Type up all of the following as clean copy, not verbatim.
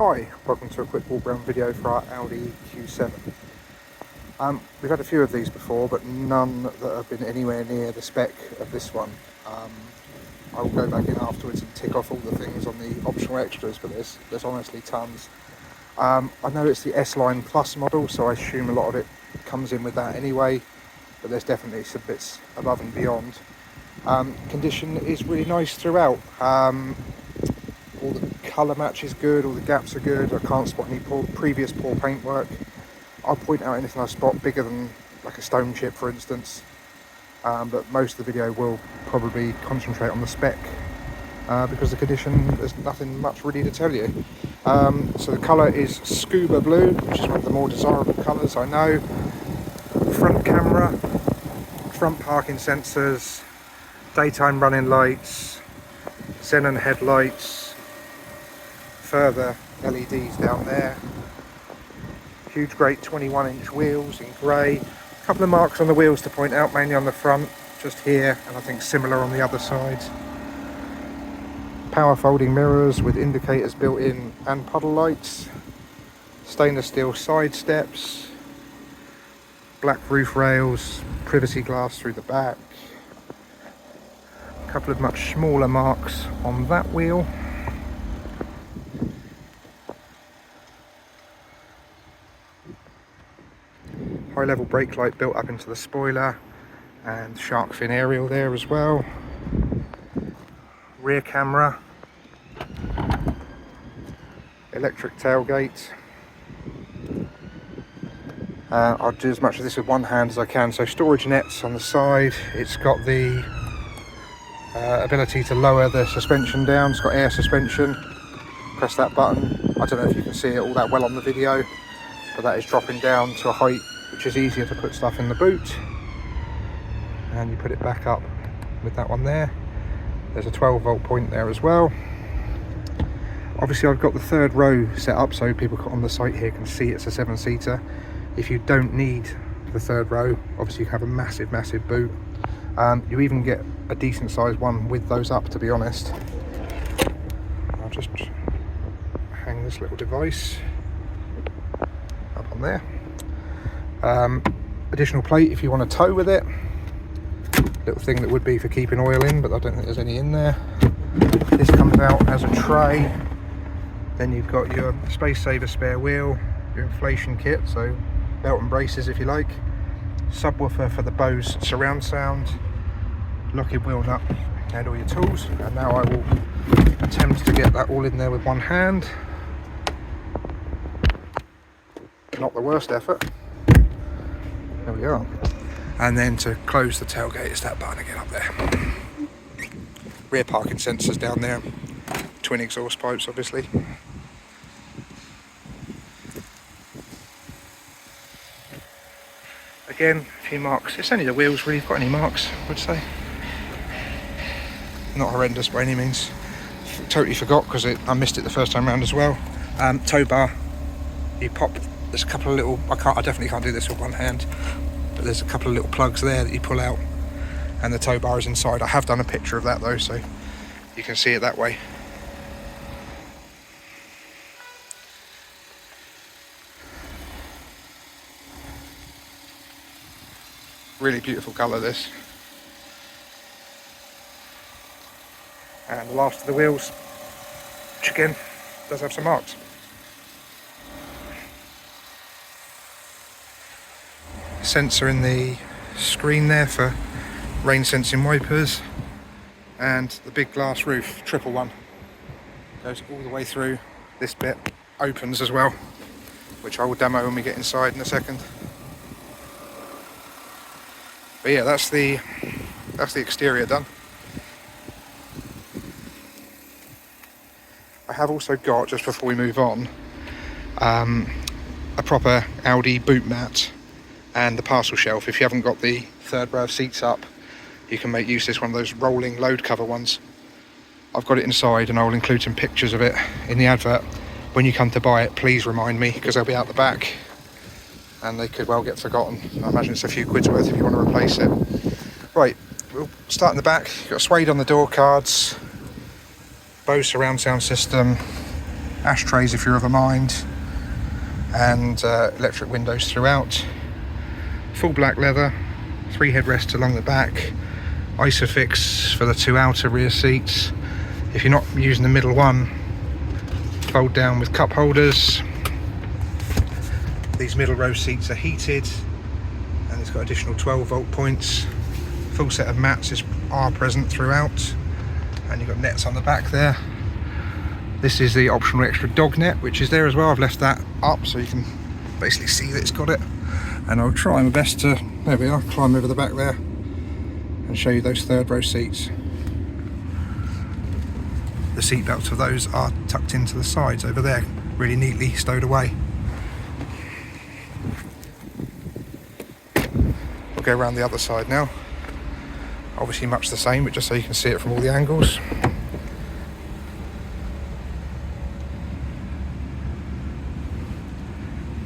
Hi, welcome to a quick walk around video for our Audi Q7. We've had a few of these before, but none that have been anywhere near the spec of this one. I will go back in afterwards and tick off all the things on the optional extras, but there's honestly tons. I know it's the S-Line Plus model, so I assume a lot of it comes in with that anyway, but there's definitely some bits above and beyond. Condition is really nice throughout. All the colour match is good, all the gaps are good. I can't spot any previous poor paintwork. I'll point out anything I spot bigger than like a stone chip, for instance. But most of the video will probably concentrate on the spec because the condition, there's nothing much really to tell you. So the colour is scuba blue, which is one of the more desirable colours, I know. Front camera, front parking sensors, daytime running lights, xenon headlights, further LEDs down there, huge great 21-inch wheels in grey, a couple of marks on the wheels to point out, mainly on the front, just here, and I think similar on the other side. Power folding mirrors with indicators built in and puddle lights, stainless steel side steps, black roof rails, privacy glass through the back, a couple of much smaller marks on that wheel. High level brake light built up into the spoiler, and shark fin aerial there as well. Rear camera, electric tailgate. I'll do as much of this with one hand as I can. So storage nets on the side. It's got the ability to lower the suspension down. It's got air suspension. Press that button. I don't know if you can see it all that well on the video, but that is dropping down to a height which is easier to put stuff in the boot, and you put it back up with that one there. There's a 12-volt point there as well. Obviously I've got the third row set up so people on the site here can see it's a 7-seater. If you don't need the third row, obviously you have a massive boot. You even get a decent sized one with those up, to be honest. I'll just hang this little device up on there. Additional plate if you want to tow with it. Little thing that would be for keeping oil in, but I don't think there's any in there. This comes out as a tray. Then you've got your space saver spare wheel, your inflation kit, so belt and braces if you like, subwoofer for the Bose surround sound, locking wheel nut, and all your tools. And now I will attempt to get that all in there with one hand. Not the worst effort. There we are. And then to close the tailgate, it's that button again up there. Rear parking sensors down there, twin exhaust pipes obviously. Again, a few marks. It's only the wheels really, got any marks, I would say. Not horrendous by any means. Totally forgot because I missed it the first time round as well. Tow bar, you pop. There's a couple of little, I definitely can't do this with one hand, but there's a couple of little plugs there that you pull out, and the tow bar is inside. I have done a picture of that though, so you can see it that way. Really beautiful colour this. And the last of the wheels, which again does have some marks. Sensor in the screen there for rain sensing wipers, and the big glass roof, triple one, goes all the way through. This bit opens as well, which I will demo when we get inside in a second. But yeah, that's the exterior done. I have also got, just before we move on, a proper Audi boot mat and the parcel shelf. If you haven't got the third row of seats up, you can make use of this, one of those rolling load cover ones. I've got it inside and I will include some pictures of it in the advert. When you come to buy it, please remind me, because they'll be out the back and they could well get forgotten. I imagine it's a few quid's worth if you want to replace it. Right, we'll start in the back. You've got suede on the door cards, Bose surround sound system, ashtrays if you're of a mind, and electric windows throughout. Full black leather, 3 headrests along the back, Isofix for the 2 outer rear seats. If you're not using the middle one, fold down with cup holders. These middle row seats are heated, and it's got additional 12 volt points. Full set of mats are present throughout, and you've got nets on the back there. This is the optional extra dog net, which is there as well. I've left that up so you can basically see that it's got it, and I'll try my best to, there we are, climb over the back there and show you those 3rd row seats. The seat belts for those are tucked into the sides over there, really neatly stowed away. We'll go around the other side now. Obviously much the same, but just so you can see it from all the angles.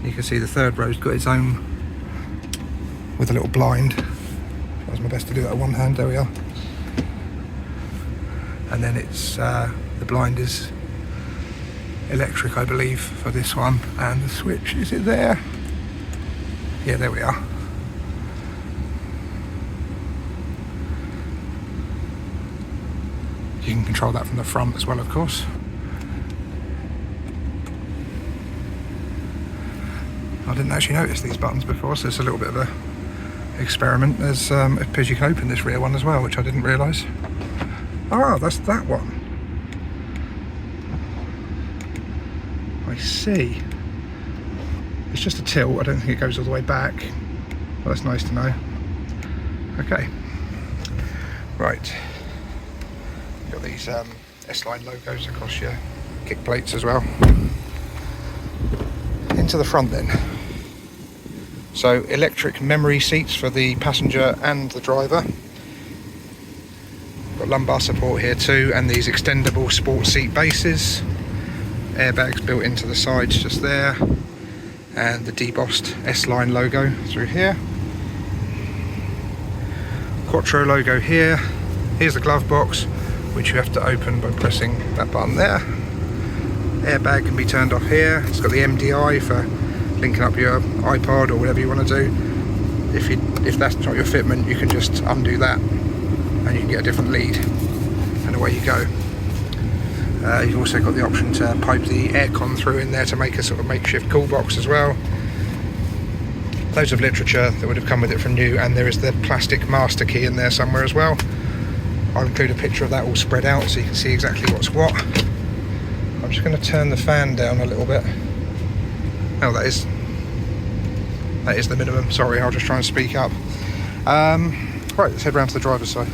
You can see the 3rd row's got its own, with a little blind. That was my best to do that with one hand, there we are. And then it's, the blind is electric, I believe, for this one. And the switch, is it there? Yeah, there we are. You can control that from the front as well, of course. I didn't actually notice these buttons before, so it's a little bit of a experiment. There's it appears you can open this rear one as well, which I didn't realise. Ah, that's that one. I see. It's just a tilt. I don't think it goes all the way back. Well, that's nice to know. Okay. Right. Got these S-Line logos across your kick plates as well. Into the front then. So electric memory seats for the passenger and the driver. Got lumbar support here too, and these extendable sport seat bases. Airbags built into the sides just there, and the debossed S-Line logo through here. Quattro logo here. Here's the glove box, which you have to open by pressing that button there. Airbag can be turned off here. It's got the MDI for linking up your iPod or whatever you want to do. If that's not your fitment, you can just undo that and you can get a different lead, and away you go. You've also got the option to pipe the aircon through in there to make a sort of makeshift cool box as well. Loads of literature that would have come with it from new, and there is the plastic master key in there somewhere as well. I'll include a picture of that all spread out so you can see exactly what's what. I'm just going to turn the fan down a little bit. Oh, that is the minimum. Sorry, I'll just try and speak up. Right, let's head round to the driver's side.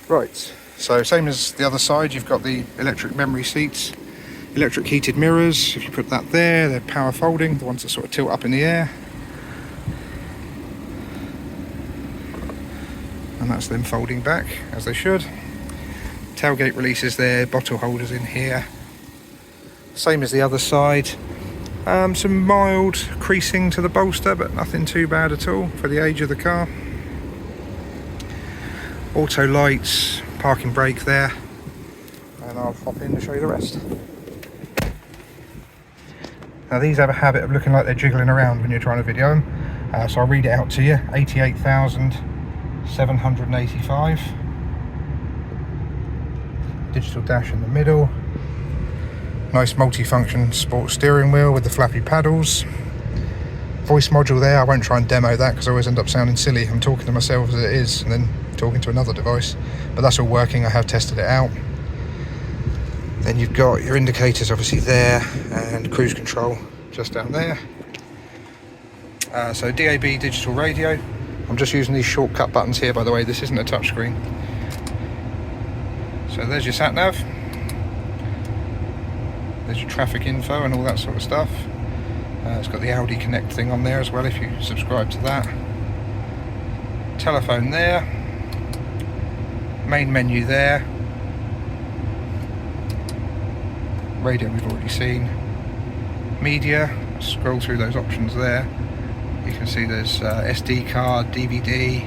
Right, so same as the other side, you've got the electric memory seats, electric heated mirrors. If you put that there, they're power folding, the ones that sort of tilt up in the air. And that's them folding back, as they should. Tailgate releases there, bottle holders in here. Same as the other side. Some mild creasing to the bolster, but nothing too bad at all for the age of the car. Auto lights, parking brake there. And I'll hop in to show you the rest. Now these have a habit of looking like they're jiggling around when you're trying to video them. So I'll read it out to you. 88,785. Digital dash in the middle. Nice multi-function sport steering wheel with the flappy paddles. Voice module there. I won't try and demo that because I always end up sounding silly. I'm talking to myself as it is and then talking to another device. But that's all working. I have tested it out. Then you've got your indicators obviously there, and cruise control just down there. So DAB digital radio. I'm just using these shortcut buttons here, by the way. This isn't a touchscreen. So there's your sat nav. There's your traffic info and all that sort of stuff. It's got the Audi Connect thing on there as well if you subscribe to that. Telephone there. Main menu there. Radio we've already seen. Media, scroll through those options there. You can see there's SD card, DVD,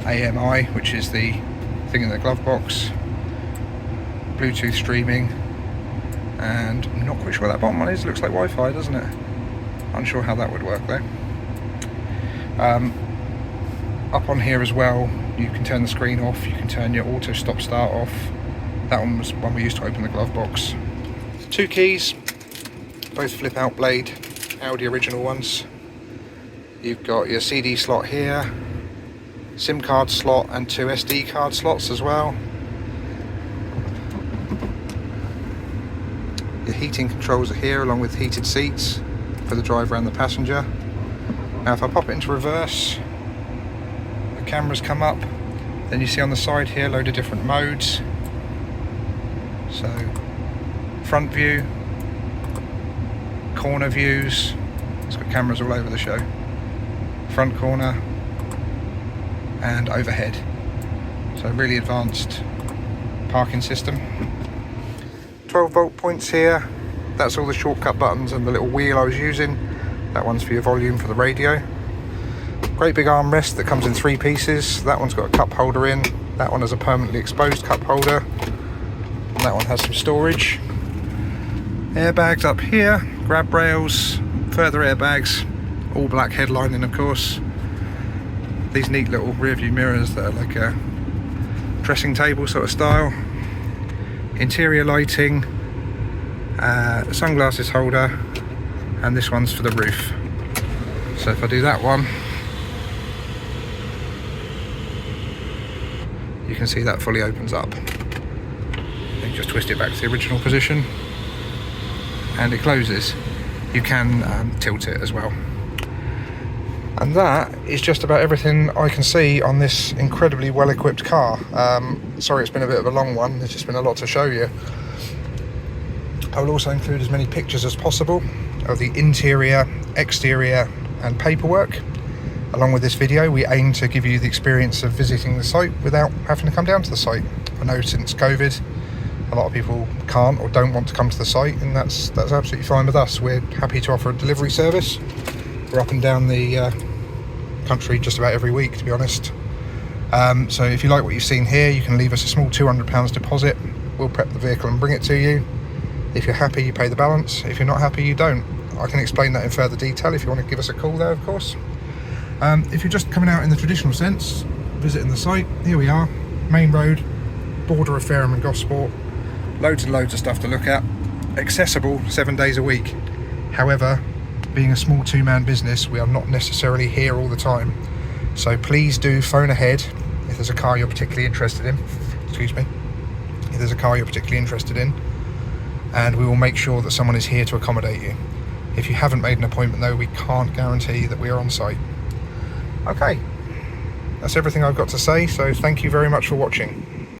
AMI, which is the thing in the glove box, Bluetooth streaming, and I'm not quite sure what that bottom one is. Looks like Wi-Fi, doesn't it? Unsure how that would work though. Up on here as well, you can turn the screen off, you can turn your auto stop start off. That one was one we used to open the glove box. 2 keys, both flip out blade, Audi original ones. You've got your CD slot here, SIM card slot and 2 SD card slots as well. Your heating controls are here along with heated seats for the driver and the passenger. Now if I pop it into reverse, the cameras come up, then you see on the side here a load of different modes. So front view, corner views, it's got cameras all over the show, front corner and overhead. So really advanced parking system. 12 volt points here, that's all the shortcut buttons and the little wheel I was using. That one's for your volume for the radio. Great big armrest that comes in 3 pieces. That one's got a cup holder in, that one has a permanently exposed cup holder, and that one has some storage. Airbags up here, grab rails, further airbags, all black headlining of course. These neat little rear view mirrors that are like a dressing table sort of style. Interior lighting, sunglasses holder, and this one's for the roof. So if I do that one, you can see that fully opens up. You just twist it back to the original position and it closes. You can tilt it as well. And that is just about everything I can see on this incredibly well-equipped car. Sorry it's been a bit of a long one, there's just been a lot to show you. I will also include as many pictures as possible of the interior, exterior and paperwork. Along with this video, we aim to give you the experience of visiting the site without having to come down to the site. I know since COVID, a lot of people can't or don't want to come to the site, and that's absolutely fine with us. We're happy to offer a delivery service. We're up and down the country just about every week, to be honest. So if you like what you've seen here, you can leave us a small £200 deposit. We'll prep the vehicle and bring it to you. If you're happy, you pay the balance. If you're not happy, you don't. I can explain that in further detail if you want to give us a call there, of course. If you're just coming out in the traditional sense, visiting the site, here we are, main road, border of Fareham and Gosport, loads and loads of stuff to look at, accessible 7 days a week. However, being a small 2-man business, we are not necessarily here all the time. So please do phone ahead if there's a car you're particularly interested in. Excuse me. If there's a car you're particularly interested in, and we will make sure that someone is here to accommodate you. If you haven't made an appointment though, we can't guarantee that we are on site. Okay, that's everything I've got to say, so thank you very much for watching.